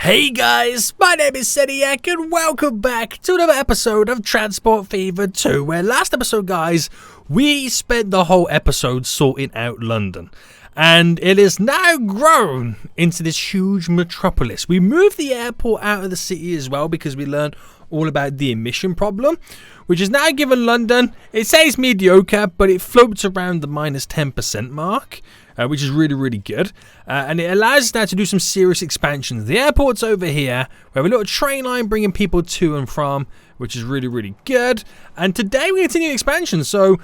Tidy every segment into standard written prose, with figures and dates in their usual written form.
Hey guys, my name is Seniac and welcome back to another episode of Transport Fever 2, where last episode, guys, we spent the whole episode sorting out London. And it is now grown into this huge metropolis. We moved the airport out of the city as well because we learned all about the emission problem, which is now given London, it says mediocre, but it floats around the minus 10% mark. Which is really good, and it allows us now to do some serious expansions. The airport's over here. We have a little train line bringing people to and from, which is really good. And today we continue expansion. So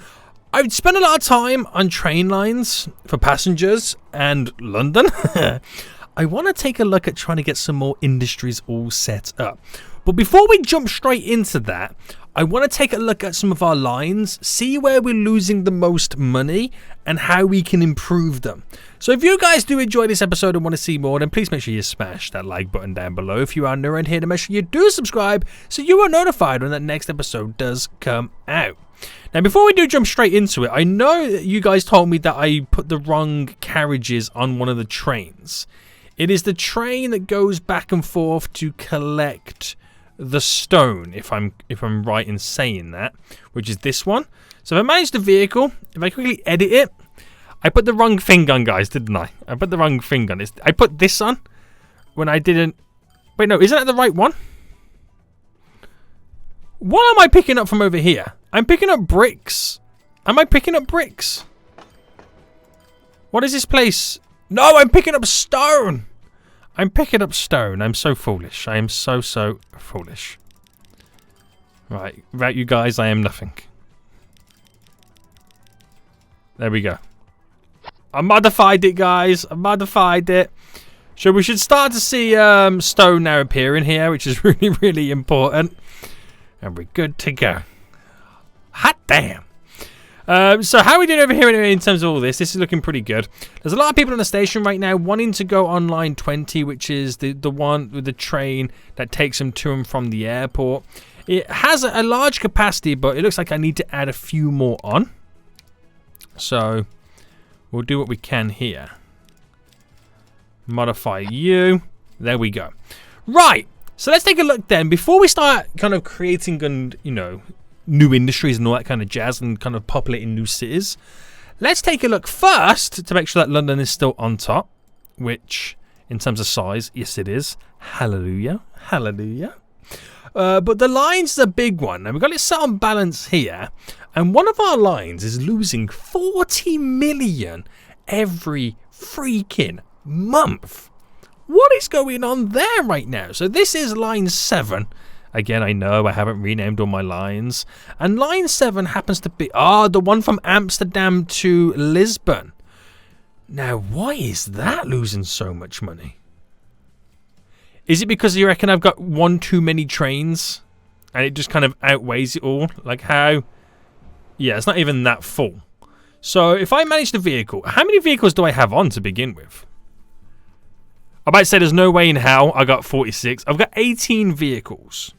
I've spent a lot of time on train lines for passengers and London. I want to take a look at trying to get some more industries all set up. But before we jump straight into that, I want to take a look at some of our lines, see where we're losing the most money and how we can improve them. So if you guys do enjoy this episode and want to see more, then please make sure you smash that like button down below. If you are new around here, then make sure you do subscribe so you are notified when that next episode does come out. Now, before we do jump straight into it, I know that you guys told me that I put the wrong carriages on one of the trains. It is the train that goes back and forth to collect the stone, if I'm right in saying that, which is this one. So if I manage the vehicle, if I quickly edit it, I put the wrong thing on, guys, didn't I? I put the wrong thing on. I put this on when I didn't. Wait, no, isn't that the right one? What am I picking up from over here? I'm picking up bricks. Am I picking up bricks? What is this place? No, I'm picking up stone. I'm picking up stone. I'm so foolish. I am so foolish. Right, without you guys, I am nothing. There we go. I modified it, guys. I modified it. So we should start to see stone now appearing here, which is really important. And we're good to go. Hot damn. So how are we doing over here in terms of all this? This is looking pretty good. There's a lot of people on the station right now wanting to go on line 20, which is the one with the train that takes them to and from the airport. It has a large capacity, but it looks like I need to add a few more on. So we'll do what we can here. Modify you. There we go. Right. So let's take a look then. Before we start kind of creating, new industries and all that kind of jazz and kind of populating new cities, let's take a look first to make sure that London is still on top, which in terms of size, yes it is. Hallelujah. But the line's a big one, and we've got it set on balance here, and one of our lines is losing 40 million every freaking month. What is going on there right now? So this is line 7. Again, I know I haven't renamed all my lines. And line 7 happens to be the one from Amsterdam to Lisbon. Now, why is that losing so much money? Is it because you reckon I've got one too many trains and it just kind of outweighs it all? Like how? Yeah, it's not even that full. So if I manage the vehicle, how many vehicles do I have on to begin with? I might say there's no way in hell I got 46. I've got 18 vehicles.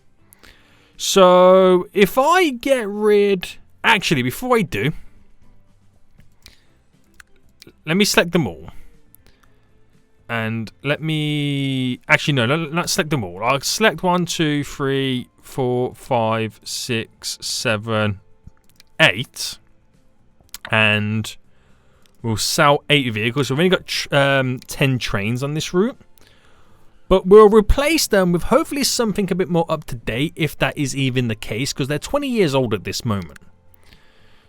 So if I get rid... Actually, before I do, let me select them all. And let me... Actually, no, let's select them all. I'll select 1, 2, 3, 4, 5, 6, 7, 8. And we'll sell 8 vehicles. So we've only got 10 trains on this route. But we'll replace them with hopefully something a bit more up to date, if that is even the case, because they're 20 years old at this moment.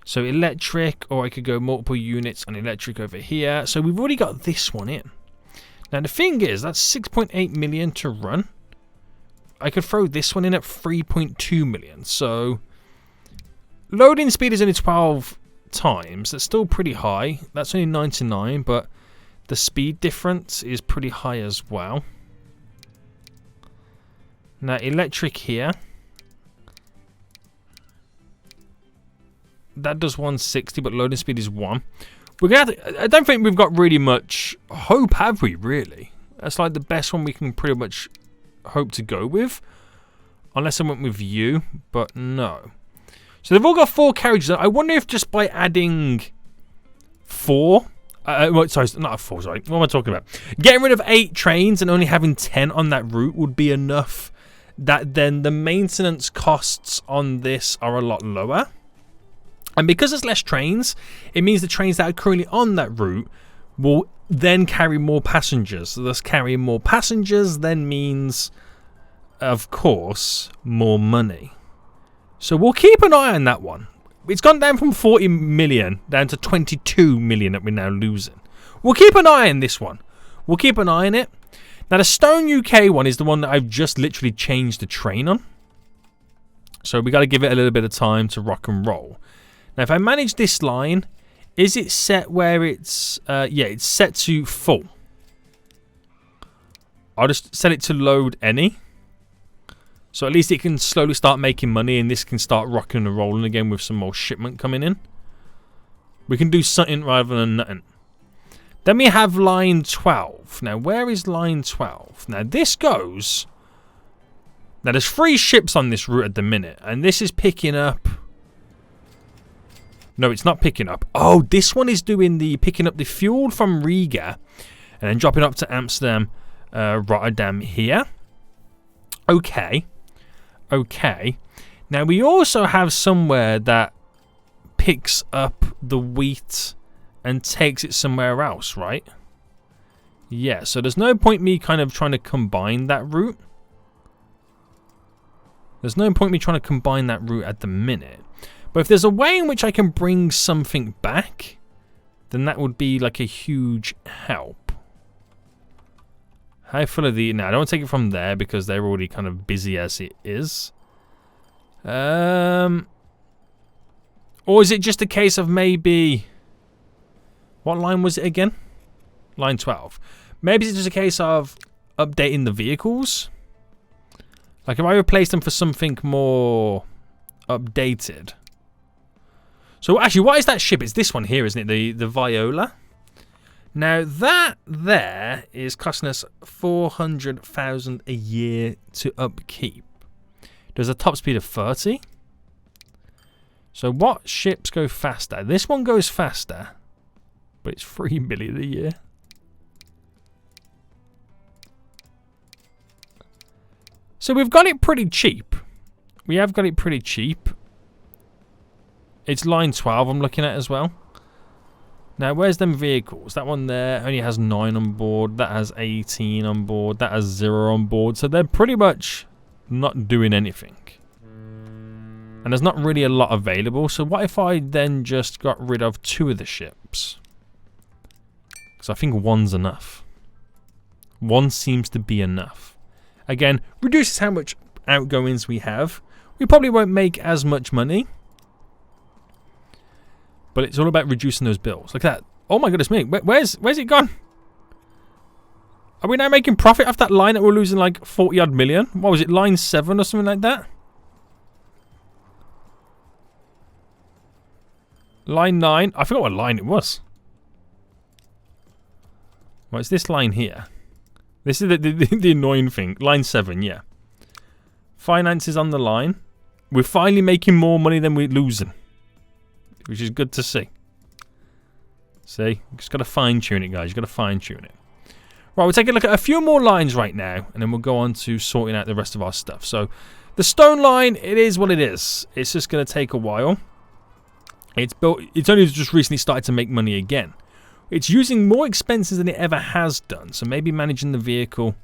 So electric, or I could go multiple units on electric over here. So we've already got this one in. Now the thing is, that's 6.8 million to run. I could throw this one in at 3.2 million. So loading speed is only 12 times. That's still pretty high. That's only 99, but the speed difference is pretty high as well. Now electric here, that does 160, but loading speed is 1. We're gonna have to, I don't think we've got really much hope, have we? Really, that's like the best one we can pretty much hope to go with, unless I went with you. But no. So they've all got 4 carriages. I wonder if just by adding 4 Sorry, not a 4, sorry. What am I talking about? Getting rid of 8 trains and only having 10 on that route would be enough. That then the maintenance costs on this are a lot lower. And because there's less trains, it means the trains that are currently on that route will then carry more passengers. So thus carrying more passengers then means, of course, more money. So we'll keep an eye on that one. It's gone down from 40 million down to 22 million that we're now losing. We'll keep an eye on this one. We'll keep an eye on it. Now, the Stone UK one is the one that I've just literally changed the train on. So we got to give it a little bit of time to rock and roll. Now, if I manage this line, is it set where it's... yeah, it's set to full. I'll just set it to load any. So at least it can slowly start making money and this can start rocking and rolling again with some more shipment coming in. We can do something rather than nothing. Then we have line 12. Now, where is line 12? Now, this goes... Now, there's 3 ships on this route at the minute. And this is picking up... No, it's not picking up. Oh, this one is doing the... Picking up the fuel from Riga. And then dropping up to Amsterdam, Rotterdam here. Okay. Okay. Now, we also have somewhere that picks up the wheat and takes it somewhere else, right? Yeah, so there's no point me kind of trying to combine that route. There's no point me trying to combine that route at the minute. But if there's a way in which I can bring something back, then that would be like a huge help. How full are the... Now, I don't want to take it from there because they're already kind of busy as it is. Or is it just a case of maybe... What line was it again? Line 12. Maybe it's just a case of updating the vehicles. Like if I replace them for something more updated. So actually, what is that ship? It's this one here, isn't it? The Viola. Now that there is costing us 400,000 a year to upkeep. There's a top speed of 30. So what ships go faster? This one goes faster, but it's 3 million a year. So we've got it pretty cheap. We have got it pretty cheap. It's line 12 I'm looking at as well. Now, where's them vehicles? That one there only has 9 on board. That has 18 on board. That has 0 on board. So they're pretty much not doing anything. And there's not really a lot available. So what if I then just got rid of 2 of the ships? Because I think 1's enough. 1 seems to be enough. Again, reduces how much outgoings we have. We probably won't make as much money. But it's all about reducing those bills. Look at that. Oh my goodness me. Where's it gone? Are we now making profit off that line that we're losing like 40 odd million? What was it? Line 7 or something like that? Line 9. I forgot what line it was. Well, it's this line here. This is the annoying thing. Line 7, yeah. Finances on the line. We're finally making more money than we're losing. Which is good to see. See? Just got to fine-tune it, guys. You've got to fine-tune it. Right, we'll take a look at a few more lines right now, and then we'll go on to sorting out the rest of our stuff. So, the stone line, it is what it is. It's just going to take a while. It's only just recently started to make money again. It's using more expenses than it ever has done. So, maybe managing the vehicle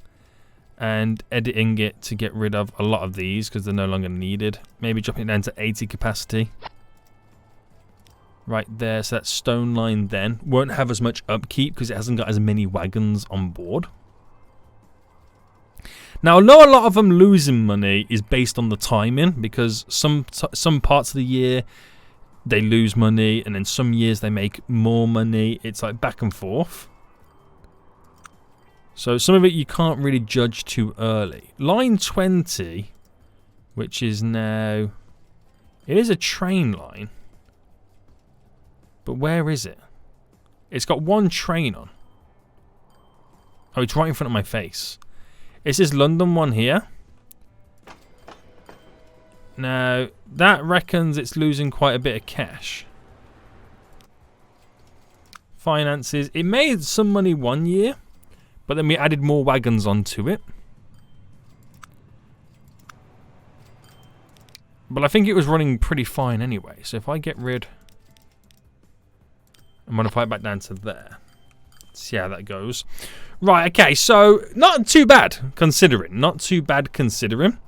and editing it to get rid of a lot of these because they're no longer needed. Maybe dropping it down to 80 capacity. Right there, so that stone line then won't have as much upkeep because it hasn't got as many wagons on board. Now, I know a lot of them losing money is based on the timing because some parts of the year they lose money and then some years they make more money. It's like back and forth. So some of it you can't really judge too early. Line 20, which is now... It is a train line. But where is it? It's got 1 train on. Oh, it's right in front of my face. It's this London one here. Now, that reckons it's losing quite a bit of cash. Finances. It made some money one year, but then we added more wagons onto it. But I think it was running pretty fine anyway. So if I get rid and modify it back down to there. See how that goes. Right, okay, so not too bad considering. Not too bad considering.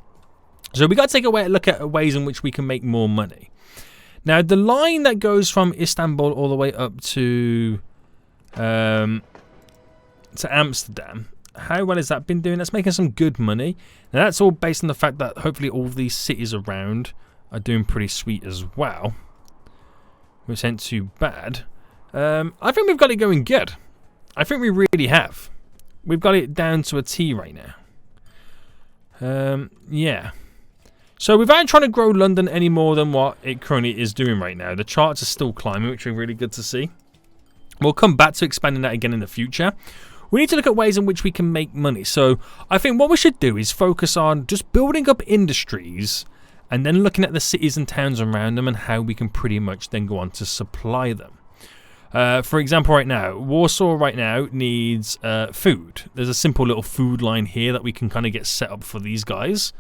So we got to take a look at ways in which we can make more money. Now, the line that goes from Istanbul all the way up to Amsterdam, how well has that been doing? That's making some good money. Now, that's all based on the fact that hopefully all these cities around are doing pretty sweet as well, which ain't too bad. I think we've got it going good. I think we really have. We've got it down to a T right now. Yeah. So without trying to grow London any more than what it currently is doing right now, the charts are still climbing, which are really good to see. We'll come back to expanding that again in the future. We need to look at ways in which we can make money. So I think what we should do is focus on just building up industries and then looking at the cities and towns around them and how we can pretty much then go on to supply them. For example, right now, Warsaw right now needs food. There's a simple little food line here that we can kind of get set up for these guys,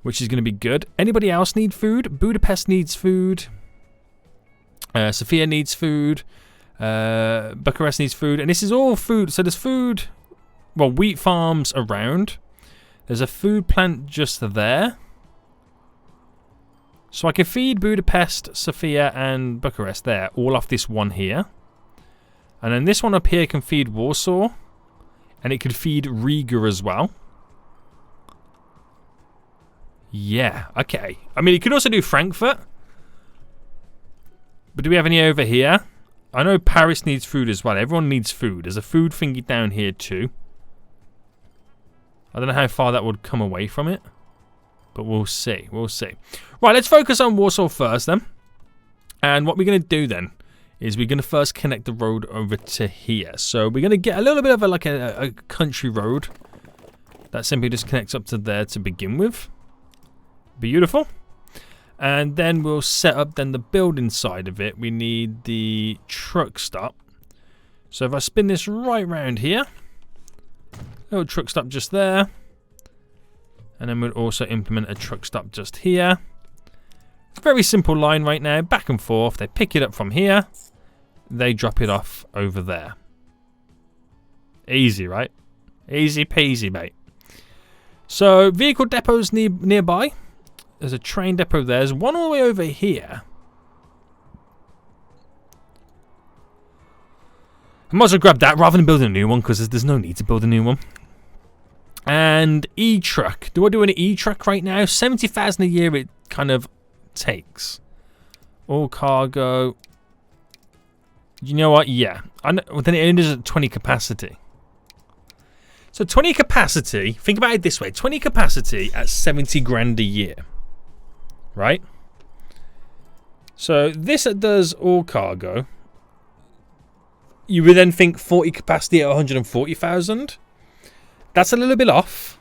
which is going to be good. Anybody else need food? Budapest needs food. Sofia needs food. Bucharest needs food. And this is all food. So there's food, well, wheat farms around. There's a food plant just there. So I can feed Budapest, Sofia, and Bucharest there, all off this one here. And then this one up here can feed Warsaw. And it could feed Riga as well. Yeah, okay. I mean, it could also do Frankfurt. But do we have any over here? I know Paris needs food as well. Everyone needs food. There's a food thingy down here too. I don't know how far that would come away from it. But we'll see. We'll see. Right, let's focus on Warsaw first then. And what we're going to do then is we're going to first connect the road over to here. So we're going to get a little bit of a country road that simply just connects up to there to begin with. Beautiful. And then we'll set up then the building side of it. We need the truck stop. So if I spin this right round here, little truck stop just there. And then we'll also implement a truck stop just here. Very simple line right now, back and forth. They pick it up from here. They drop it off over there. Easy, right? Easy peasy, mate. So vehicle depots nearby. There's a train depot there. There's one all the way over here. I might as well grab that rather than building a new one because there's no need to build a new one. And e-truck. Do I do an e-truck right now? 70,000 a year it kind of takes. All cargo. You know what? Yeah. I know, well, then it only does at 20 capacity. So 20 capacity, think about it this way. 20 capacity at 70 grand a year. Right? So this does all cargo. You would then think 40 capacity at 140,000. That's a little bit off.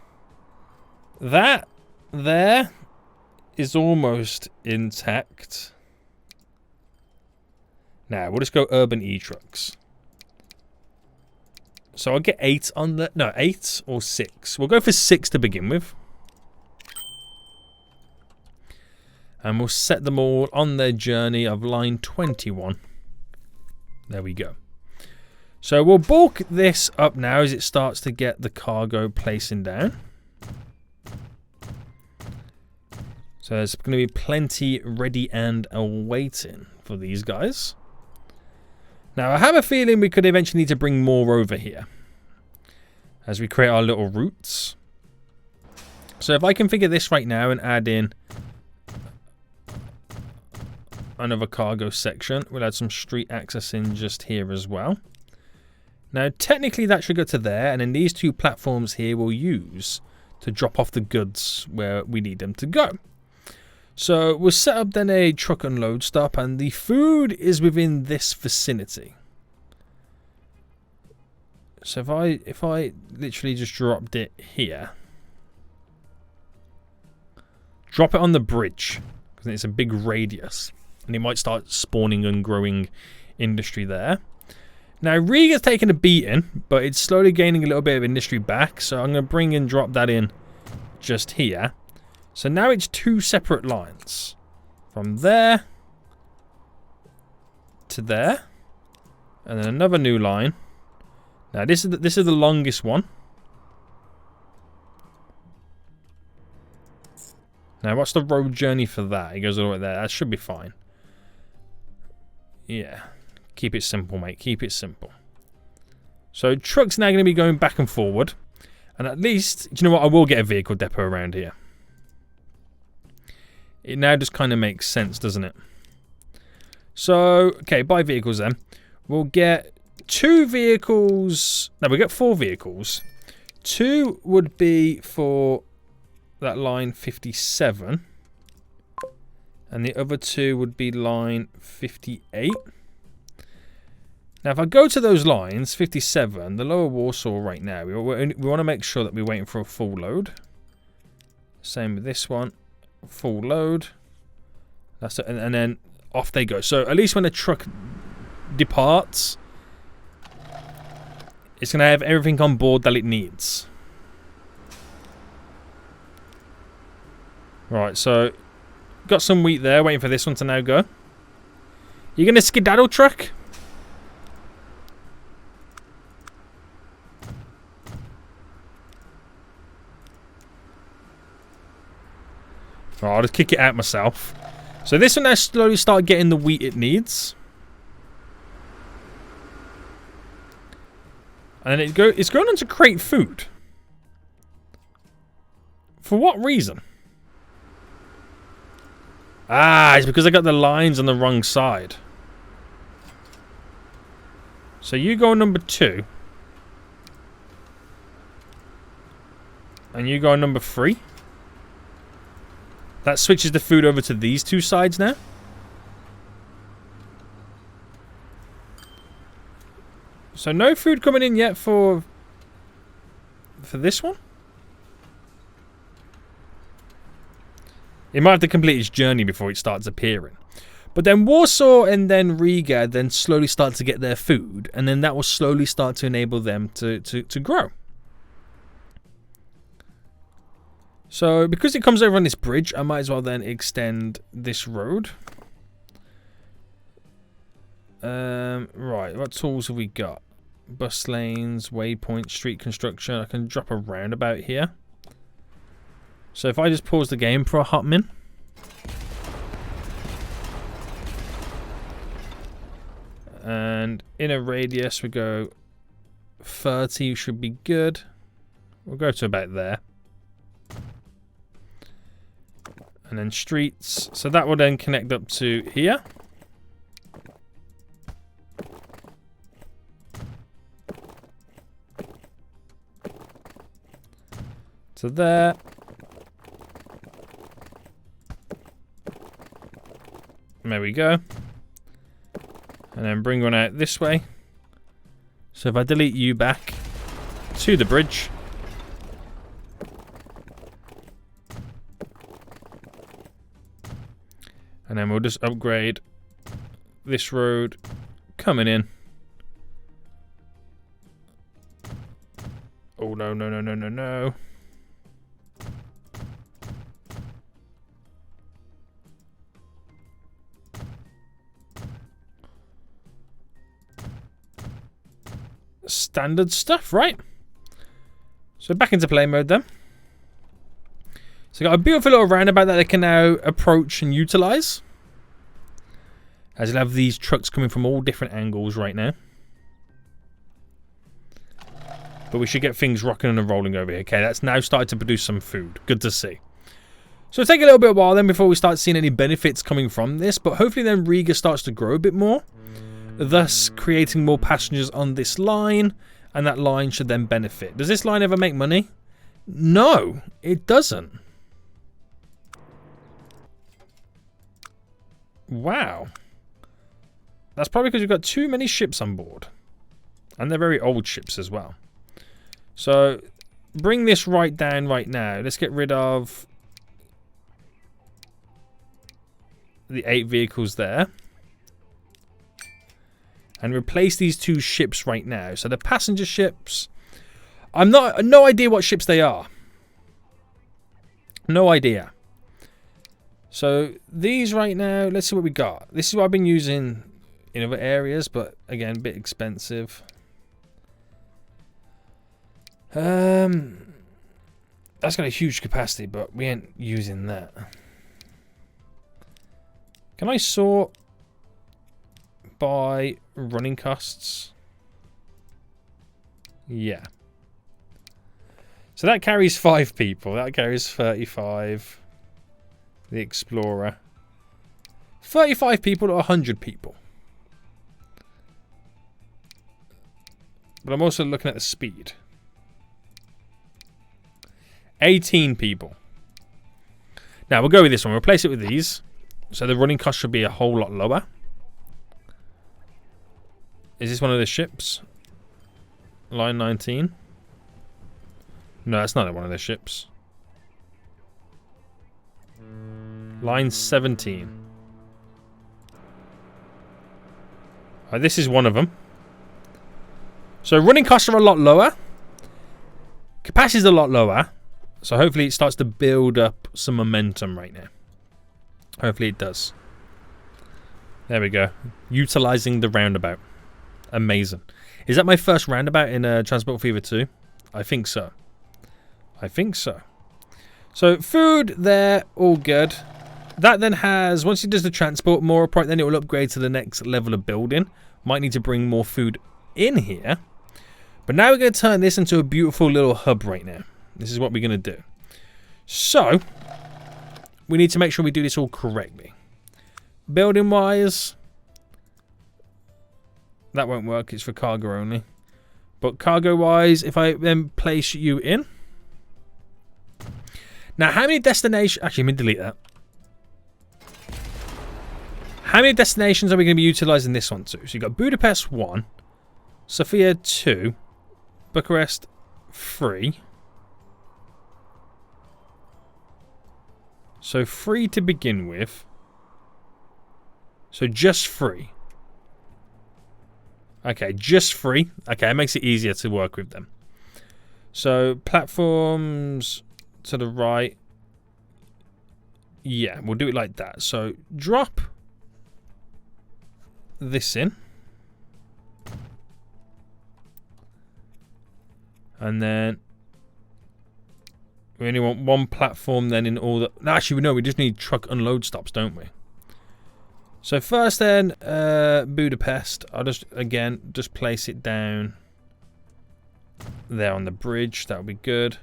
That there is almost intact. Now, we'll just go urban e-trucks. So I'll get 8 on the... No, 8 or 6. We'll go for 6 to begin with. And we'll set them all on their journey of line 21. There we go. So we'll bulk this up now as it starts to get the cargo placing down. So there's going to be plenty ready and awaiting for these guys. Now I have a feeling we could eventually need to bring more over here as we create our little routes. So if I configure this right now and add in another cargo section, we'll add some street access in just here as well. Now, technically that should go to there, and then these two platforms here we'll use to drop off the goods where we need them to go. So we'll set up then a truck unload stop, and the food is within this vicinity. So if I literally just dropped it here, drop it on the bridge, because it's a big radius, and it might start spawning and growing industry there. Now, Riga's taking a beating, but it's slowly gaining a little bit of industry back. So I'm going to bring and drop that in just here. So now it's 2 separate lines. From there to there. And then another new line. Now, this is the longest one. Now, what's the road journey for that? It goes all the way there. That should be fine. Yeah. Keep it simple, mate. Keep it simple. So, truck's now going to be going back and forward. And at least, do you know what? I will get a vehicle depot around here. It now just kind of makes sense, doesn't it? So, okay, buy vehicles then. We'll get 2 vehicles. No, we'll get 4 vehicles. 2 would be for that line 57. And the other 2 would be line 58. Now, if I go to those lines, 57, the Lower Warsaw right now, we want to make sure that we're waiting for a full load. Same with this one. Full load. That's it, and then off they go. So at least when a truck departs, it's going to have everything on board that it needs. Right, so got some wheat there, waiting for this one to now go. You going to skedaddle, truck? Oh, I'll just kick it out myself. So this one now slowly start getting the wheat it needs. And then it's going on to create food. For what reason? Ah, it's because I got the lines on the wrong side. So you go number 2. And you go number 3. That switches the food over to these 2 sides now. So no food coming in yet for this one. It might have to complete its journey before it starts appearing. But then Warsaw and then Riga then slowly start to get their food. And then that will slowly start to enable them to grow. So, because it comes over on this bridge, I might as well then extend this road. Right, what tools have we got? Bus lanes, waypoint, street construction. I can drop a roundabout here. So if I just pause the game for a hot min. And in a radius, we go 30 should be good. We'll go to about there. And then streets. So that will then connect up to here. To there. There we go. And then bring one out this way. So if I delete you back to the bridge. And then we'll just upgrade this road coming in. Oh, no, no, no, no, no, no. Standard stuff, right? So back into play mode then. So got a beautiful little roundabout that they can now approach and utilize. As you'll have these trucks coming from all different angles right now. But we should get things rocking and rolling over here. Okay, that's now started to produce some food. Good to see. So it'll take a little bit of a while then before we start seeing any benefits coming from this. But hopefully then Riga starts to grow a bit more. Thus creating more passengers on this line. And that line should then benefit. Does this line ever make money? No, it doesn't. Wow. That's probably because we've got too many ships on board. And they're very old ships as well. So, bring this right down right now. Let's get rid of the 8 vehicles there. and replace these 2 ships right now. So the passenger ships, no idea what ships they are. No idea. So these right now, let's see what we got. This is what I've been using in other areas, but again, a bit expensive. That's got a huge capacity, but we ain't using that. Can I sort by running costs? Yeah. So that carries 5 people. That carries 35. The Explorer. 35 people or 100 people. But I'm also looking at the speed. 18 people. Now we'll go with this one. We'll replace it with these. So the running cost should be a whole lot lower. Is this one of the ships? Line 19? No, that's not one of the ships. Line 17. Right, this is one of them. So running costs are a lot lower. Capacity is a lot lower. So hopefully it starts to build up some momentum right now. Hopefully it does. There we go. Utilizing the roundabout. Amazing. Is that my first roundabout in Transport Fever 2? I think so. I think so. So food there, all good. That then has, once it does the transport more upright, then it will upgrade to the next level of building. Might need to bring more food in here. But now we're going to turn this into a beautiful little hub right now. This is what we're going to do. So, we need to make sure we do this all correctly. Building wise, that won't work. It's for cargo only. But cargo wise, if I then place you in. Now, how many destinations... Actually, let me delete that. How many destinations are we going to be utilising this one to? So you've got Budapest 1, Sofia 2, Bucharest 3. So 3 to begin with. So just 3. Okay, just 3. Okay, it makes it easier to work with them. So platforms to the right. Yeah, we'll do it like that. So drop this in. And then we only want 1 platform then in all the... No, actually, no, we just need truck unload stops, don't we? So first then, Budapest. I'll just, again, just place it down there on the bridge. That would be good.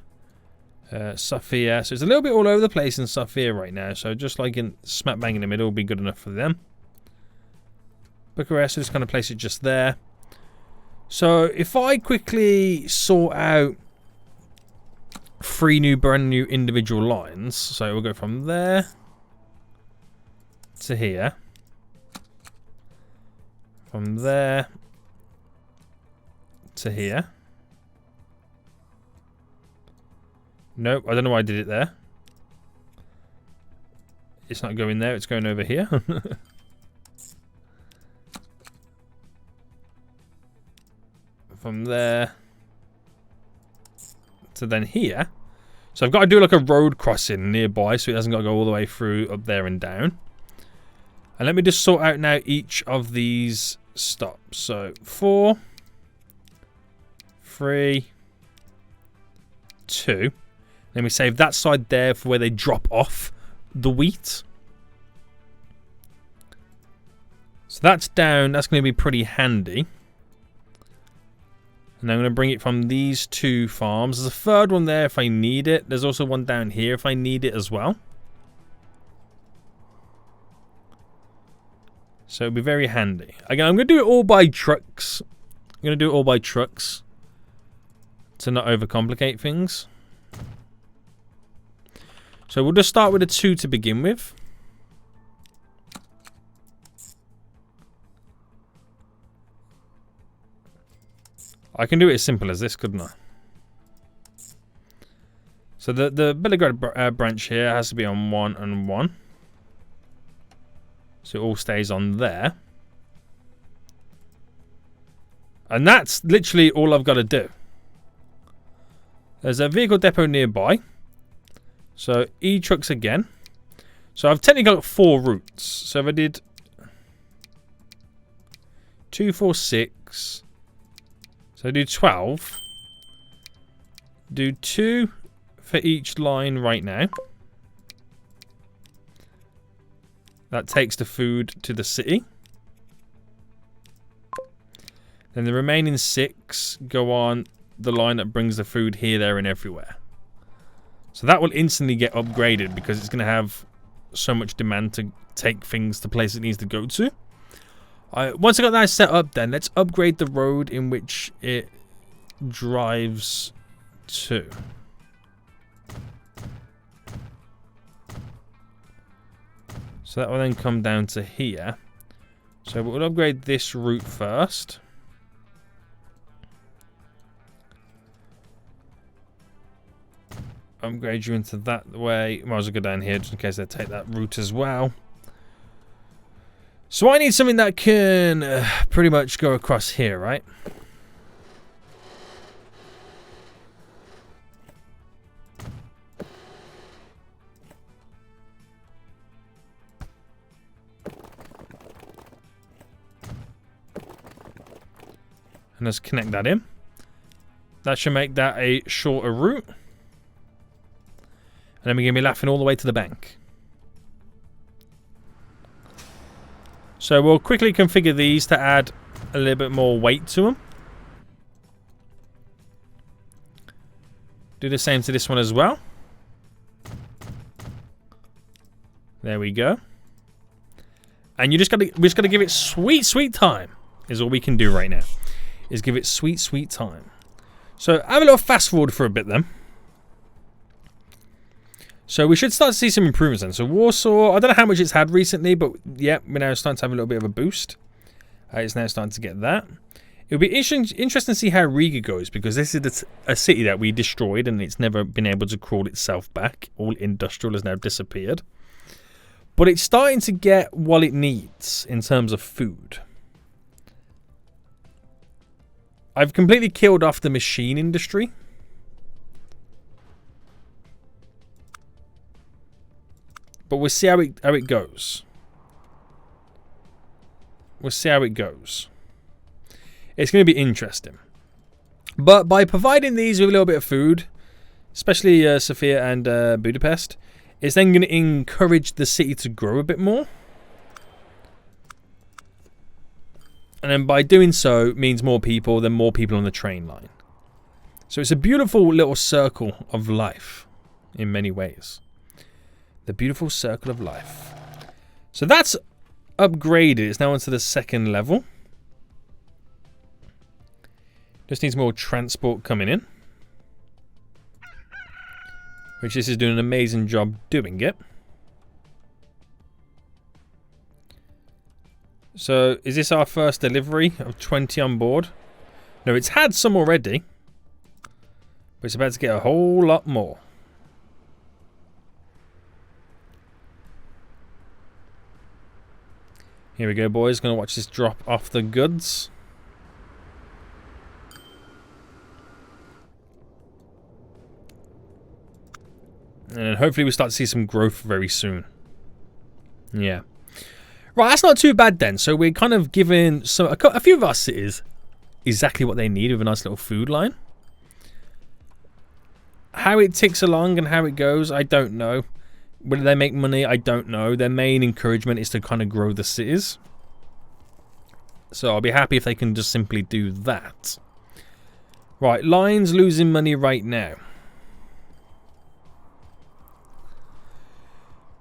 Sofia. So it's a little bit all over the place in Sofia right now. So just like in smack bang in the middle will be good enough for them. Bucharest, just kind of place it just there. So if I quickly sort out 3 brand new individual lines. So we'll go from there to here. From there to here. Nope, I don't know why I did it there. It's not going there, it's going over here. From there to then here. So I've got to do like a road crossing nearby so it doesn't got to go all the way through up there and down. And let me just sort out now each of these stops. So 4, 3, 2. Then we save that side there for where they drop off the wheat. So that's down. That's going to be pretty handy. And I'm going to bring it from these 2 farms. There's a third one there if I need it. There's also one down here if I need it as well. So it'll be very handy. Again, I'm going to do it all by trucks. I'm going to do it all by trucks to not overcomplicate things. So we'll just start with a 2 to begin with. I can do it as simple as this, couldn't I? So the Belgrade branch here has to be on 1 and 1. So it all stays on there. And that's literally all I've got to do. There's a vehicle depot nearby. So E-trucks again. So I've technically got 4 routes. So if I did 2, 4, 6. So I do 12. Do 2 for each line right now. That takes the food to the city. Then the remaining 6 go on the line that brings the food here, there, and everywhere. So that will instantly get upgraded because it's going to have so much demand to take things to places it needs to go to. Once I got that set up, then let's upgrade the road in which it drives to. So that will then come down to here. So we'll upgrade this route first. Upgrade you into that way. Might as well go down here just in case they take that route as well. So I need something that can pretty much go across here, right? And let's connect that in. That should make that a shorter route. And then we're going to be laughing all the way to the bank. So we'll quickly configure these to add a little bit more weight to them. Do the same to this one as well. There we go. And we just got to give it sweet, sweet time. Is all we can do right now. Is give it sweet, sweet time. So have a little fast forward for a bit then. So we should start to see some improvements then. So Warsaw, I don't know how much it's had recently, but yeah, we're now starting to have a little bit of a boost. It's now starting to get that. It'll be interesting to see how Riga goes, because this is a city that we destroyed and it's never been able to crawl itself back. All industrial has now disappeared. But it's starting to get what it needs in terms of food. I've completely killed off the machine industry. But we'll see how it goes. We'll see how it goes. It's going to be interesting. But by providing these with a little bit of food, especially Sofia and Budapest, it's then going to encourage the city to grow a bit more. And then by doing so, it means more people, then more people on the train line. So it's a beautiful little circle of life in many ways. The beautiful circle of life. So that's upgraded. It's now onto the 2nd level. Just needs more transport coming in. Which this is doing an amazing job doing it. So is this our first delivery of 20 on board? No, it's had some already. But it's about to get a whole lot more. Here we go, boys. Gonna watch this drop off the goods. And hopefully we start to see some growth very soon. Yeah. Right, that's not too bad then. So we're kind of giving a few of our cities exactly what they need with a nice little food line. How it ticks along and how it goes, I don't know. Whether they make money, I don't know. Their main encouragement is to kind of grow the cities. So I'll be happy if they can just simply do that. Right, Lion's losing money right now.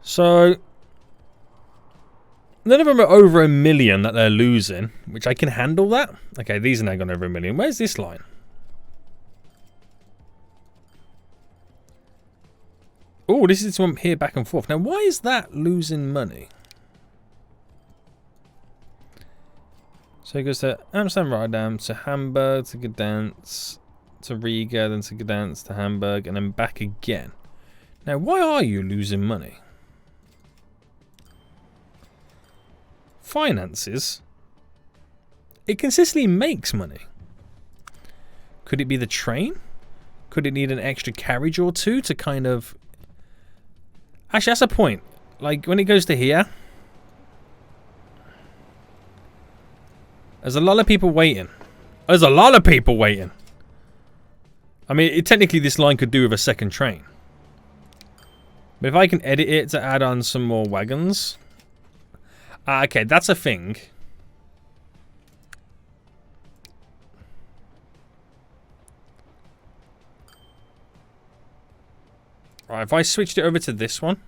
So none of them are over 1 million that they're losing, which I can handle that. Okay, these are now gone over 1 million. Where's this line? Oh, this is one here back and forth. Now, why is that losing money? So it goes to Amsterdam, Rotterdam, to Hamburg, to Gdansk, to Riga, then to Gdansk, to Hamburg, and then back again. Now, why are you losing money? Finances. It consistently makes money. Could it be the train? Could it need an extra carriage or two to kind of... Actually, that's a point. Like, when it goes to here... There's a lot of people waiting. There's a lot of people waiting. I mean, technically this line could do with a second train. But if I can edit it to add on some more wagons... okay, that's a thing. Right, if I switched it over to this one...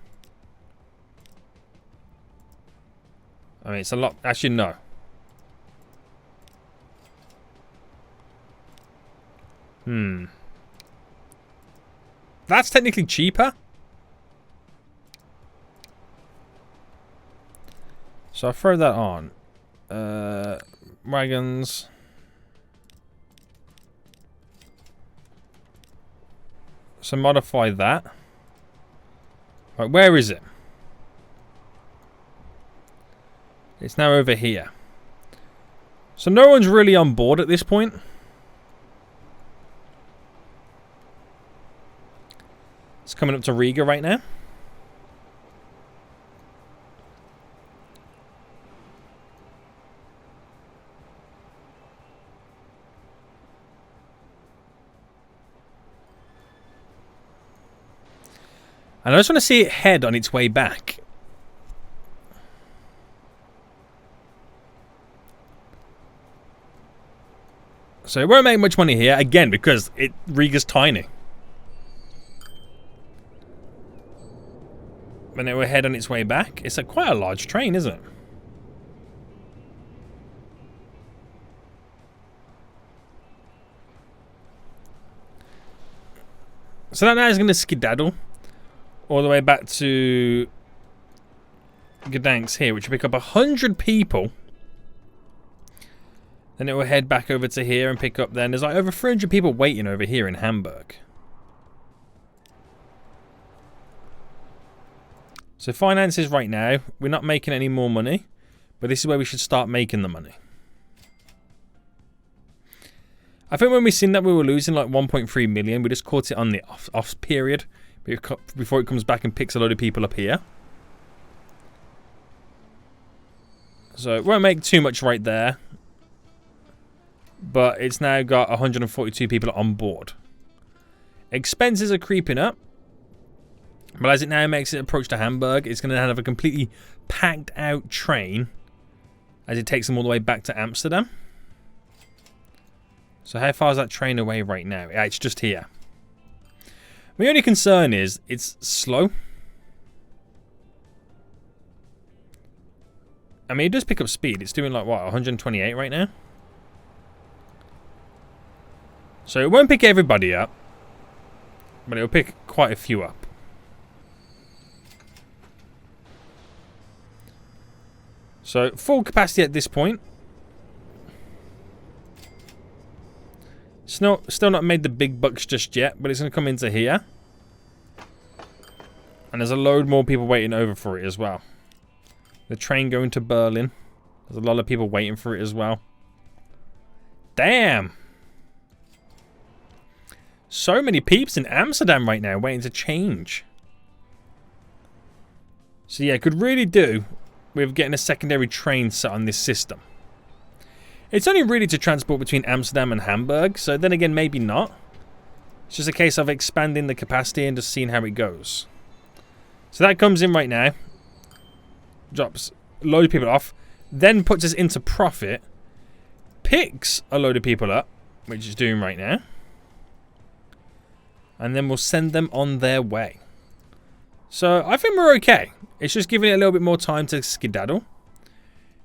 I mean, it's a lot... Actually, no. That's technically cheaper. So I'll throw that on. Wagons. So modify that. Right, where is it? It's now over here. So no one's really on board at this point. It's coming up to Riga right now. And I just want to see it head on its way back. So it won't make much money here, again, because Riga's tiny. When it will head on its way back. It's quite a large train, isn't it? So that now is going to skedaddle all the way back to Gdansk here, which will pick up 100 people. Then it will head back over to here and pick up then. There's like over 300 people waiting over here in Hamburg. So finances right now, we're not making any more money, but this is where we should start making the money. I think when we seen that we were losing like 1.3 million, we just caught it on the off period before it comes back and picks a load of people up here. So it won't make too much right there, but it's now got 142 people on board. Expenses are creeping up. But as it now makes its approach to Hamburg, it's going to have a completely packed out train as it takes them all the way back to Amsterdam. So how far is that train away right now? Yeah, it's just here. My only concern is it's slow. I mean, it does pick up speed. It's doing like, what, 128 right now? So it won't pick everybody up, but it'll pick quite a few up. So, full capacity at this point. Still not made the big bucks just yet, but it's going to come into here. And there's a load more people waiting over for it as well. The train going to Berlin. There's a lot of people waiting for it as well. Damn! So many peeps in Amsterdam right now waiting to change. So yeah, could really do with getting a secondary train set on this system. It's only really to transport between Amsterdam and Hamburg, so then again, maybe not. It's just a case of expanding the capacity and just seeing how it goes. So that comes in right now. Drops a load of people off. Then puts us into profit. Picks a load of people up, which it's doing right now. And then we'll send them on their way. So I think we're okay. It's just giving it a little bit more time to skedaddle.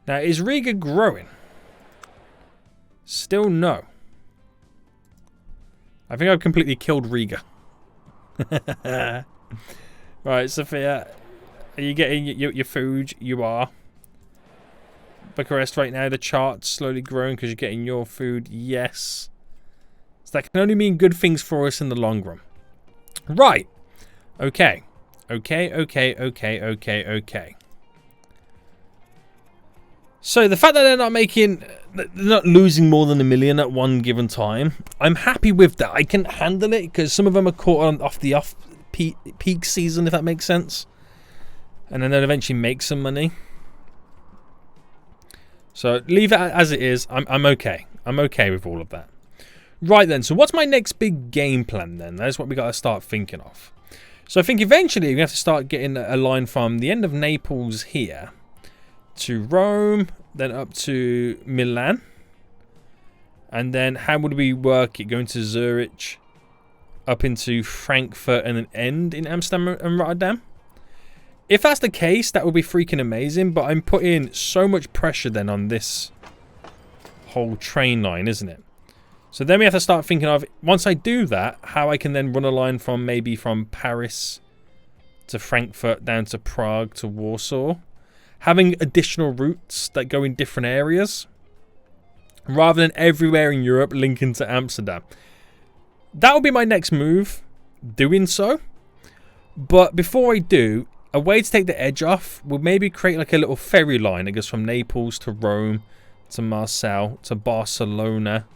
Now, is Riga growing? Still no. I think I've completely killed Riga. Right, Sophia. Are you getting your food? You are. Bucharest right now, the chart's slowly growing because you're getting your food. Yes. So that can only mean good things for us in the long run. Right. Okay. Okay. So the fact that they're not losing more than 1 million at one given time, I'm happy with that. I can handle it because some of them are caught on off peak season, if that makes sense, and then they'll eventually make some money. So leave it as it is. I'm okay. I'm okay with all of that. Right then. So what's my next big game plan then? That's what we got to start thinking of. So I think eventually we have to start getting a line from the end of Naples here to Rome, then up to Milan, and then how would we work it? Going to Zurich, up into Frankfurt, and then end in Amsterdam and Rotterdam. If that's the case, that would be freaking amazing. But I'm putting so much pressure then on this whole train line, isn't it? So then we have to start thinking of, once I do that, how I can then run a line from maybe from Paris to Frankfurt down to Prague to Warsaw. Having additional routes that go in different areas rather than everywhere in Europe linking to Amsterdam. That will be my next move, doing so. But before I do, a way to take the edge off will maybe create like a little ferry line that goes from Naples to Rome to Marseille to Barcelona.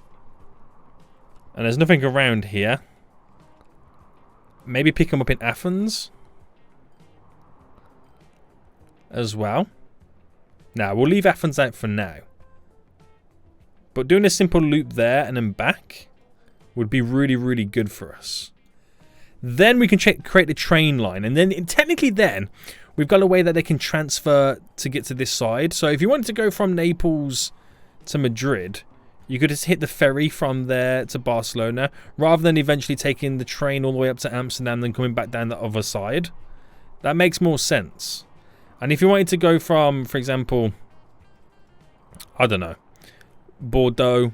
And there's nothing around here. Maybe pick them up in Athens as well. Now, we'll leave Athens out for now. But doing a simple loop there and then back would be really, really good for us. Then we can create a train line. And then, technically then, we've got a way that they can transfer to get to this side. So if you wanted to go from Naples to Madrid, you could just hit the ferry from there to Barcelona, rather than eventually taking the train all the way up to Amsterdam and then coming back down the other side. That makes more sense. And if you wanted to go from, for example, I don't know, Bordeaux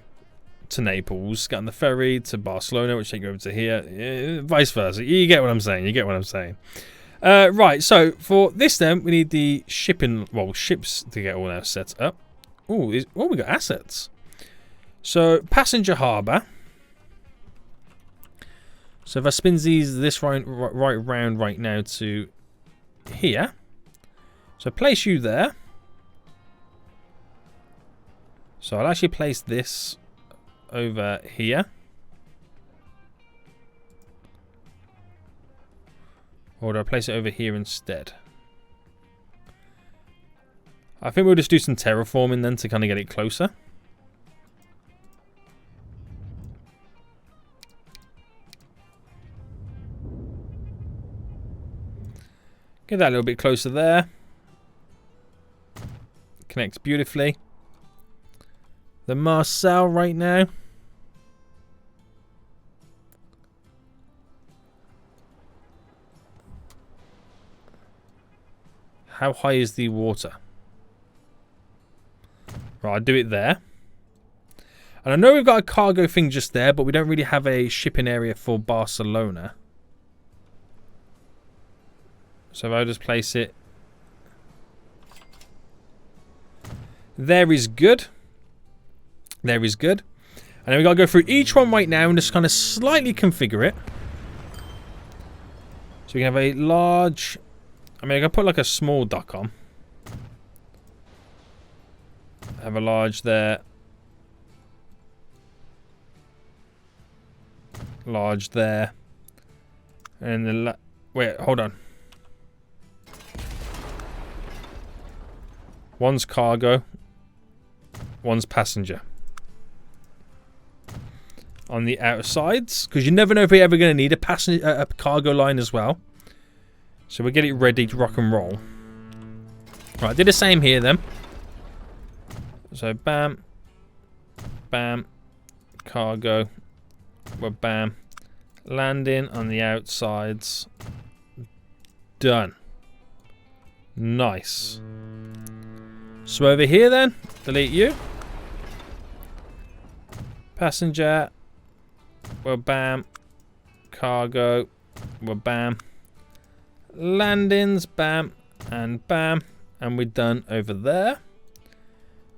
to Naples, get on the ferry to Barcelona, which take you over to here, vice versa. You get what I'm saying. You get what I'm saying. Right, so for this then, we need the ships to get all that set up. Oh, we got assets. So, passenger harbour. So if I spin this right round right now to here. So place you there. So I'll actually place this over here. Or do I place it over here instead? I think we'll just do some terraforming then to kind of get it closer. Get that a little bit closer there. Connects beautifully. The Marseille right now. How high is the water? Right, I'll do it there. And I know we've got a cargo thing just there, but we don't really have a shipping area for Barcelona. So if I just place it. There is good. There is good. And then we got to go through each one right now and just kind of slightly configure it. So we can have a large... I mean, I can put like a small dock on. Have a large there. Large there. And the... Wait, hold on. One's cargo. One's passenger. On the outsides, because you never know if we're ever going to need a cargo line as well. So we'll get it ready to rock and roll. Right, do the same here then. So bam, bam, cargo, well bam, landing on the outsides. Done. Nice. So over here then, delete you. Passenger. Well, bam. Cargo. Well, bam. Landings. Bam. And bam. And we're done over there.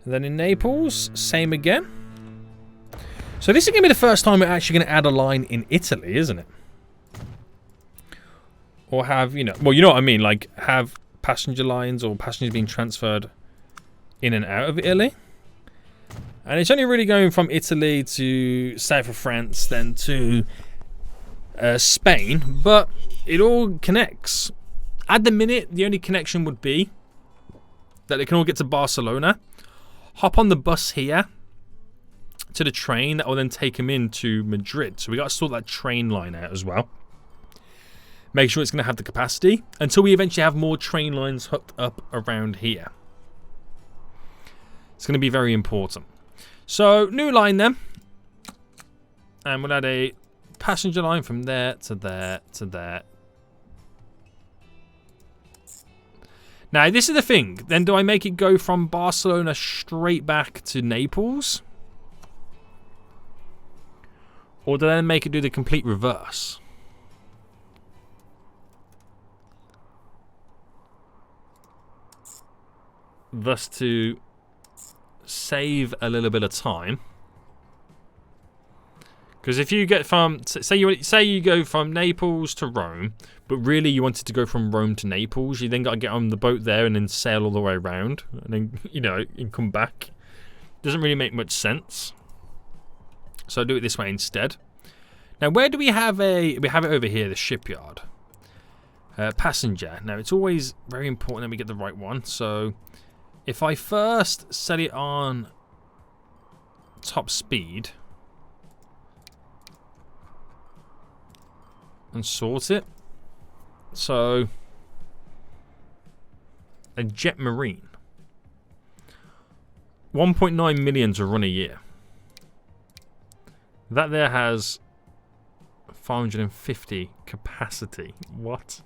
And then in Naples, same again. So this is going to be the first time we're actually going to add a line in Italy, isn't it? Or have, you know, well, you know what I mean, like have passenger lines or passengers being transferred in and out of Italy. And it's only really going from Italy to south of France, then to Spain, but it all connects. At the minute, the only connection would be that they can all get to Barcelona, hop on the bus here to the train that will then take them into Madrid. So we got to sort that train line out as well. Make sure it's going to have the capacity until we eventually have more train lines hooked up around here. It's going to be very important. So, new line then. And we'll add a passenger line from there to there to there. Now, this is the thing. Then do I make it go from Barcelona straight back to Naples? Or do I make it do the complete reverse? Thus to save a little bit of time, because if you get from say you go from Naples to Rome, but really you wanted to go from Rome to Naples, you then got to get on the boat there and then sail all the way around and then and come back. Doesn't really make much sense, so I'll do it this way instead. Now, where do we have we have it over here, the shipyard. Passenger. Now, it's always very important that we get the right one, so if I first set it on top speed and sort it, so a jet marine, 1.9 million to run a year. That there has 550 capacity. What?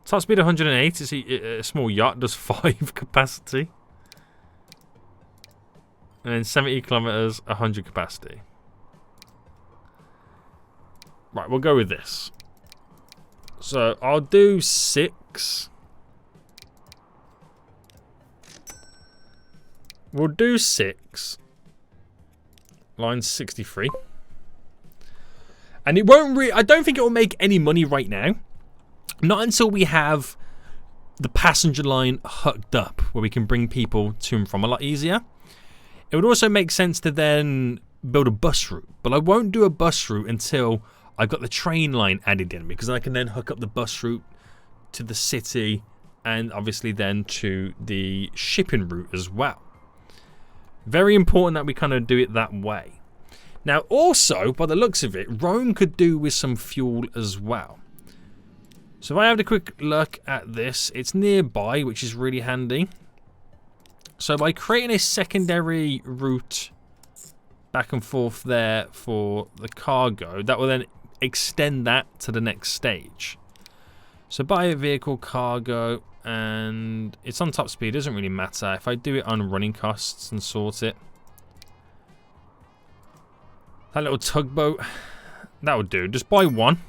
Top speed 108. Is a small yacht, does 5 capacity. And then 70 kilometers, 100 capacity. Right, we'll go with this. So I'll do 6. We'll do 6. Line 63. And it won't I don't think it will make any money right now. Not until we have the passenger line hooked up, where we can bring people to and from a lot easier. It would also make sense to then build a bus route, but I won't do a bus route until I've got the train line added in, because I can then hook up the bus route to the city and obviously then to the shipping route as well. Very important that we kind of do it that way. Now, also, by the looks of it, Rome could do with some fuel as well. So if I have a quick look at this, it's nearby, which is really handy. So by creating a secondary route back and forth there for the cargo, that will then extend that to the next stage. So buy a vehicle cargo, and it's on top speed, doesn't really matter. If I do it on running costs and sort it, that little tugboat, that would do. Just buy one.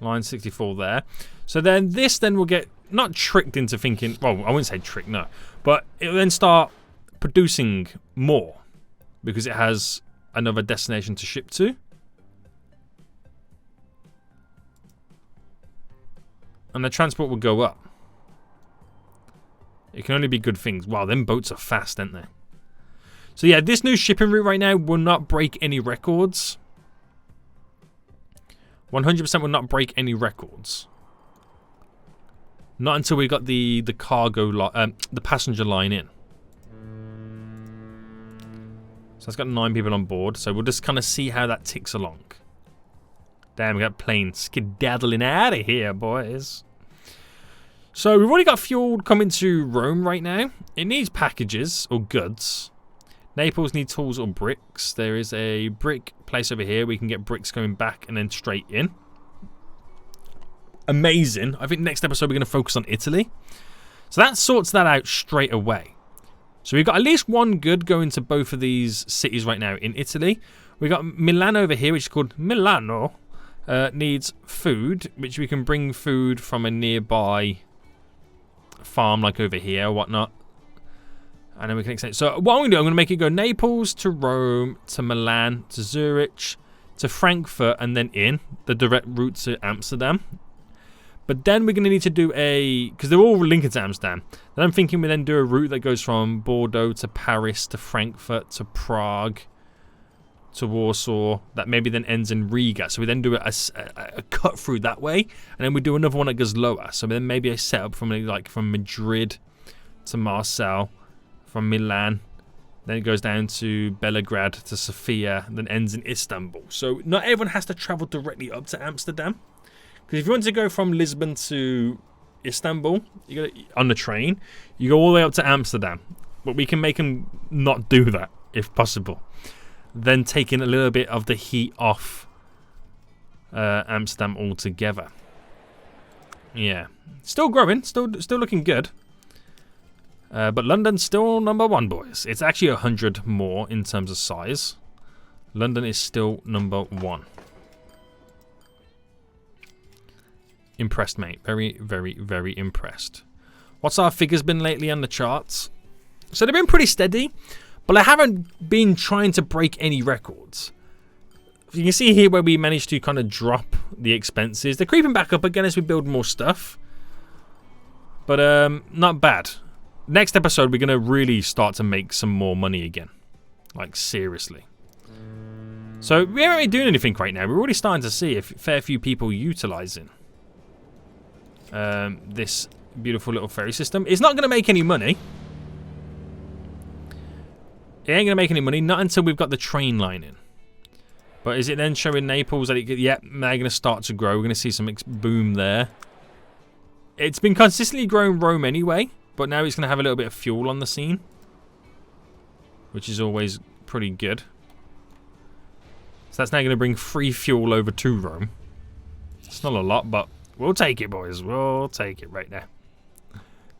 Line 64 there. So then this then will get not tricked into thinking, well, I wouldn't say trick, no, but it will then start producing more because it has another destination to ship to. And the transport will go up. It can only be good things. Wow, them boats are fast, aren't they? So yeah, this new shipping route right now will not break any records. 100% will not break any records. Not until we got the cargo the passenger line in. So it's got 9 people on board. So we'll just kind of see how that ticks along. Damn, we got planes skedaddling out of here, boys. So we've already got fuel coming to Rome right now. It needs packages or goods. Naples need tools or bricks. There is a brick place over here. We can get bricks going back and then straight in. Amazing. I think next episode we're going to focus on Italy. So that sorts that out straight away. So we've got at least one good going to both of these cities right now in Italy. We've got Milan over here, which is called Milano. Needs food, which we can bring food from a nearby farm like over here or whatnot. And then we can extend. So what I'm going to do, I'm going to make it go Naples to Rome to Milan to Zurich to Frankfurt and then in the direct route to Amsterdam. But then we're going to need to do because they're all linking to Amsterdam. Then I'm thinking we then do a route that goes from Bordeaux to Paris to Frankfurt to Prague to Warsaw, that maybe then ends in Riga. So we then do a cut through that way, and then we do another one that goes lower. So then maybe a setup from Madrid to Marseille, from Milan, then it goes down to Belgrade to Sofia, then ends in Istanbul. So not everyone has to travel directly up to Amsterdam. Because if you want to go from Lisbon to Istanbul, you go on the train, you go all the way up to Amsterdam. But we can make them not do that, if possible. Then taking a little bit of the heat off Amsterdam altogether. Yeah. Still growing, still looking good. But London's still number 1, boys. It's actually 100 more in terms of size. London is still number 1. Impressed, mate. Very, very, very impressed. What's our figures been lately on the charts? So they've been pretty steady, but I haven't been trying to break any records. You can see here where we managed to kind of drop the expenses. They're creeping back up again as we build more stuff. But not bad. Next episode, we're going to really start to make some more money again. Like, seriously. So we aren't really doing anything right now. We're already starting to see a fair few people utilising this beautiful little ferry system. It's not going to make any money. It ain't going to make any money, not until we've got the train line in. But is it then showing Naples that they're going to start to grow? We're going to see some boom there. It's been consistently growing Rome anyway, but now it's going to have a little bit of fuel on the scene, which is always pretty good. So that's now going to bring free fuel over to Rome. It's not a lot, but we'll take it, boys. We'll take it right now.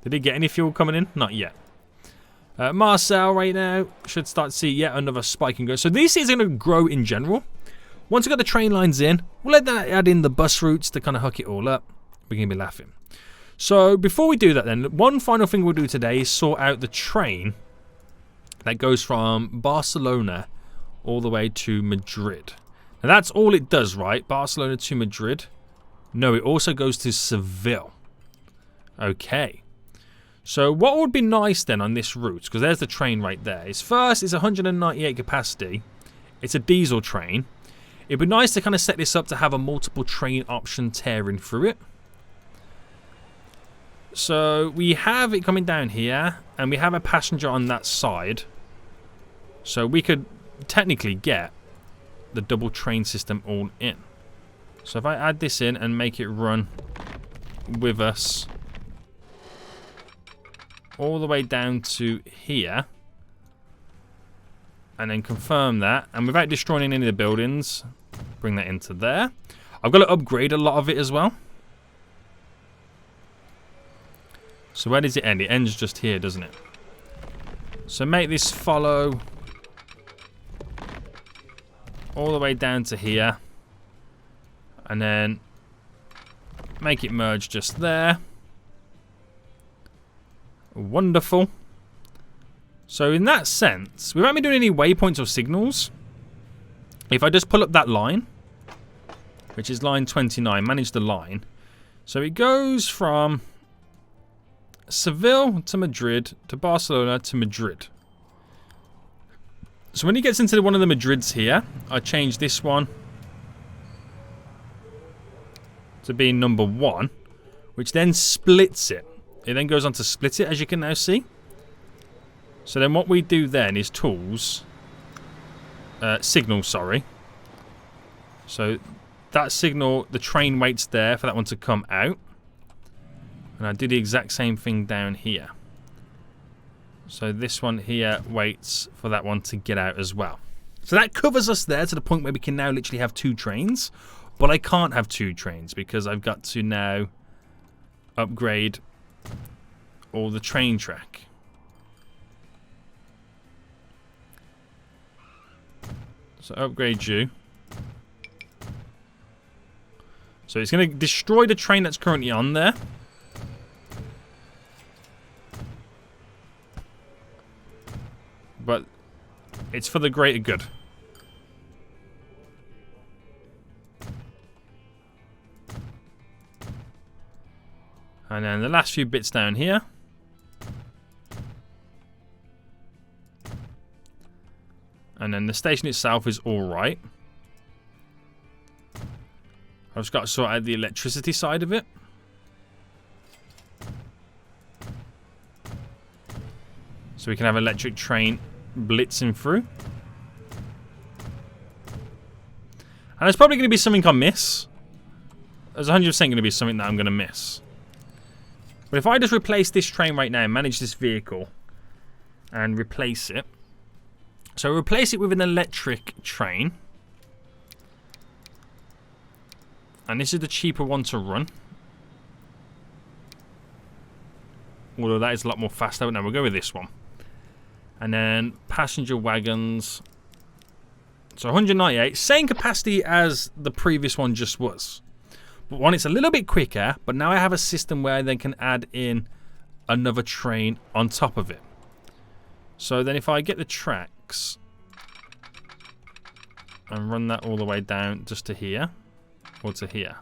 Did it get any fuel coming in? Not yet. Marseille right now should start to see yet another spike in growth. So this is going to grow in general. Once we've got the train lines in, we'll let that add in the bus routes to kind of hook it all up. We're going to be laughing. So before we do that then, one final thing we'll do today is sort out the train that goes from Barcelona all the way to Madrid. Now that's all it does, right? Barcelona to Madrid. No, it also goes to Seville. Okay. So what would be nice then on this route, because there's the train right there, is first it's 198 capacity. It's a diesel train. It'd be nice to kind of set this up to have a multiple train option tearing through it. So we have it coming down here, and we have a passenger on that side. So we could technically get the double train system all in. So if I add this in and make it run with us all the way down to here, and then confirm that, and without destroying any of the buildings, bring that into there. I've got to upgrade a lot of it as well. So where does it end? It ends just here, doesn't it? So make this follow all the way down to here, and then make it merge just there. Wonderful. So in that sense, we won't be doing any waypoints or signals. If I just pull up that line, which is line 29, manage the line. So it goes from Seville to Madrid to Barcelona to Madrid. So when he gets into one of the Madrids here, I change this one to be number 1, which then splits it. It then goes on to split it, as you can now see. So then what we do then is tools, signal, sorry. So that signal, the train waits there for that one to come out. And I do the exact same thing down here. So this one here waits for that one to get out as well. So that covers us there to the point where we can now literally have 2 trains. But I can't have 2 trains because I've got to now upgrade all the train track. So upgrade you. So it's going to destroy the train that's currently on there. But it's for the greater good. And then the last few bits down here. And then the station itself is alright. I've just got to sort out the electricity side of it. So we can have electric train blitzing through. And there's probably going to be something I miss. There's 100% going to be something that I'm going to miss. But if I just replace this train right now, manage this vehicle, and replace it. So replace it with an electric train. And this is the cheaper one to run. Although that is a lot more faster. But no, we'll go with this one. And then passenger wagons. So 198. Same capacity as the previous one just was. But one, it's a little bit quicker. But now I have a system where I then can add in another train on top of it. So then if I get the tracks and run that all the way down just to here. Or to here.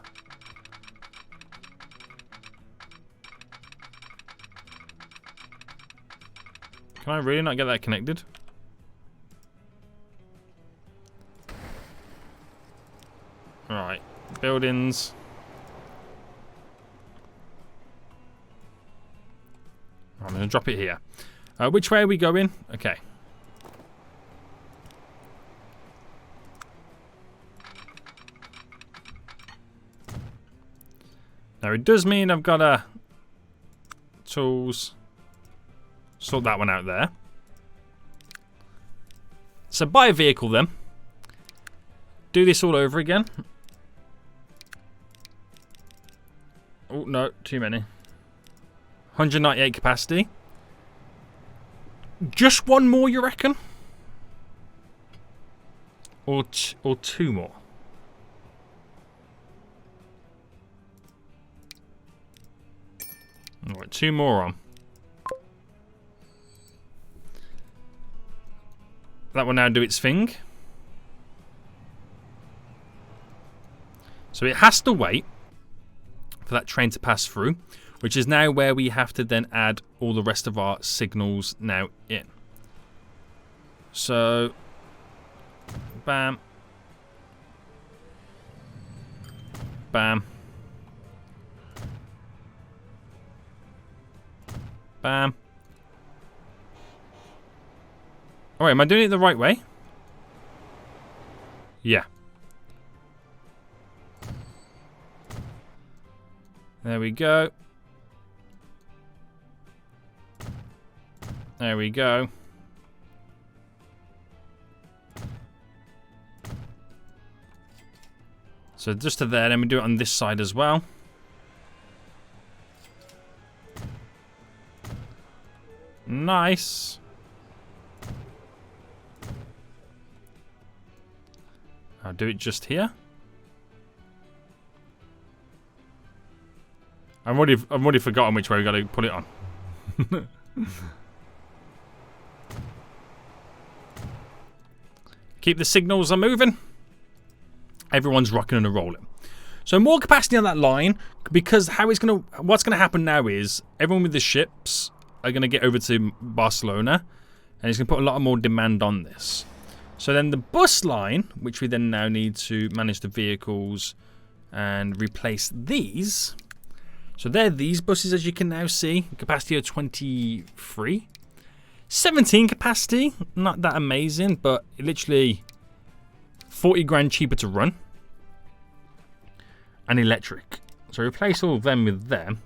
Can I really not get that connected? Alright. Buildings. I'm going to drop it here. Which way are we going? Okay. Now it does mean I've got to tools sort that one out there. So buy a vehicle then. Do this all over again. Oh no, too many. 198 capacity. Just one more, you reckon? Or two more? Alright, two more on. That will now do its thing. So it has to wait for that train to pass through, which is now where we have to then add all the rest of our signals now in. So, bam. Bam. Bam. Alright, am I doing it the right way? Yeah. There we go. There we go. So just to there, then we do it on this side as well. Nice. I'll do it just here. I've already forgotten which way we got to put it on. Keep the signals moving. Everyone's rocking and rolling. So more capacity on that line, because what's gonna happen now is everyone with the ships are gonna get over to Barcelona, and it's gonna put a lot more demand on this. So then the bus line, which we then now need to manage the vehicles and replace these. So they're these buses, as you can now see. Capacity of 23. 17 capacity, not that amazing, but literally 40 grand cheaper to run. And electric. So replace all of them with them.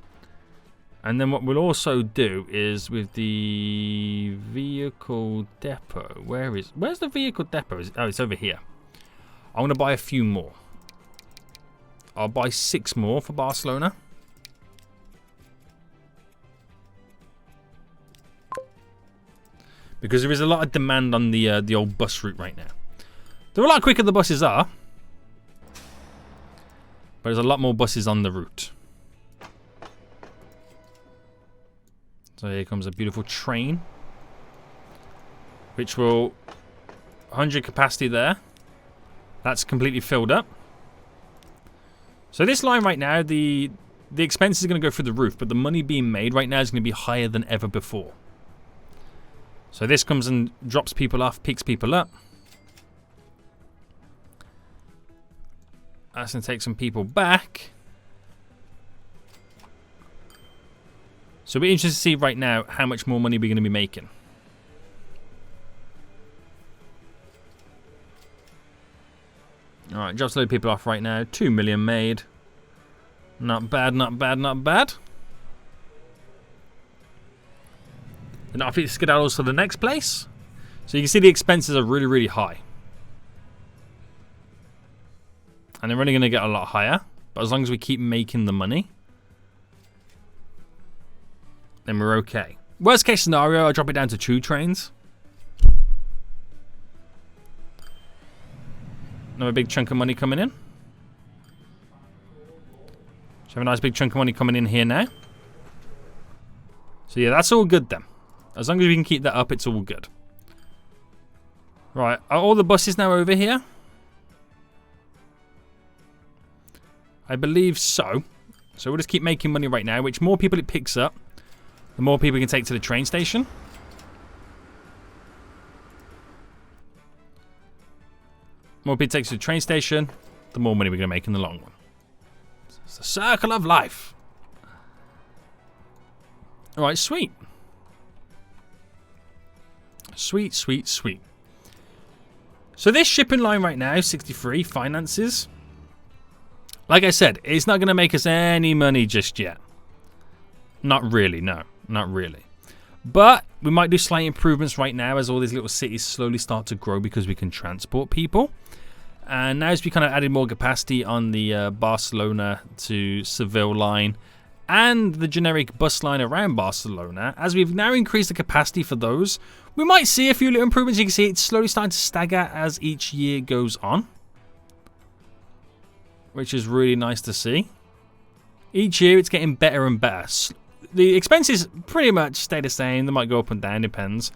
And then what we'll also do is with the vehicle depot. Where's the vehicle depot? Oh, it's over here. I want to buy a few more. I'll buy 6 more for Barcelona. Because there is a lot of demand on the old bus route right now. They're a lot quicker the buses are. But there's a lot more buses on the route. So here comes a beautiful train. Which will... 100 capacity there. That's completely filled up. So this line right now, the the expenses are going to go through the roof, but the money being made right now is going to be higher than ever before. So this comes and drops people off, picks people up. That's going to take some people back. So we're interested to see right now how much more money we're going to be making. Alright, drops a load of people off right now. 2 million made. Not bad, not bad, not bad. And off it skedaddles to the next place. So you can see the expenses are really, really high. And they're only going to get a lot higher. But as long as we keep making the money, then we're okay. Worst case scenario, I'll drop it down to 2 trains. Another big chunk of money coming in. So have a nice big chunk of money coming in here now. So yeah, that's all good then. As long as we can keep that up, it's all good. Right, are all the buses now over here? I believe so. So we'll just keep making money right now. Which more people it picks up, the more people we can take to the train station. More people take to the train station, the more money we're going to make in the long run. It's the circle of life. Alright, sweet. Sweet, sweet, sweet. So this shipping line right now, 63, finances. Like I said, it's not going to make us any money just yet. Not really, no. Not really. But we might do slight improvements right now as all these little cities slowly start to grow because we can transport people. And now as we kind of added more capacity on the Barcelona to Seville line and the generic bus line around Barcelona, as we've now increased the capacity for those, we might see a few little improvements. You can see it's slowly starting to stagger as each year goes on, which is really nice to see. Each year it's getting better and better. The expenses pretty much stay the same. They might go up and down, depends.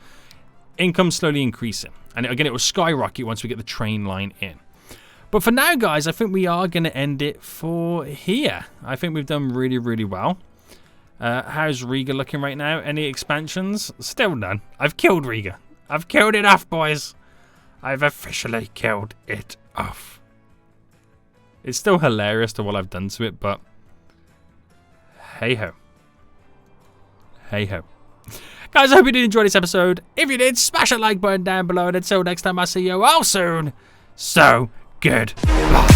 Income slowly increasing. And again, it will skyrocket once we get the train line in. But for now, guys, I think we are going to end it for here. I think we've done really, really well. How's Riga looking right now? Any expansions? Still none. I've killed Riga. I've killed it off, boys. I've officially killed it off. It's still hilarious to what I've done to it, but hey-ho. Hey-ho. Guys, I hope you did enjoy this episode. If you did, smash that like button down below. And until next time, I'll see you all soon. So, goodbye.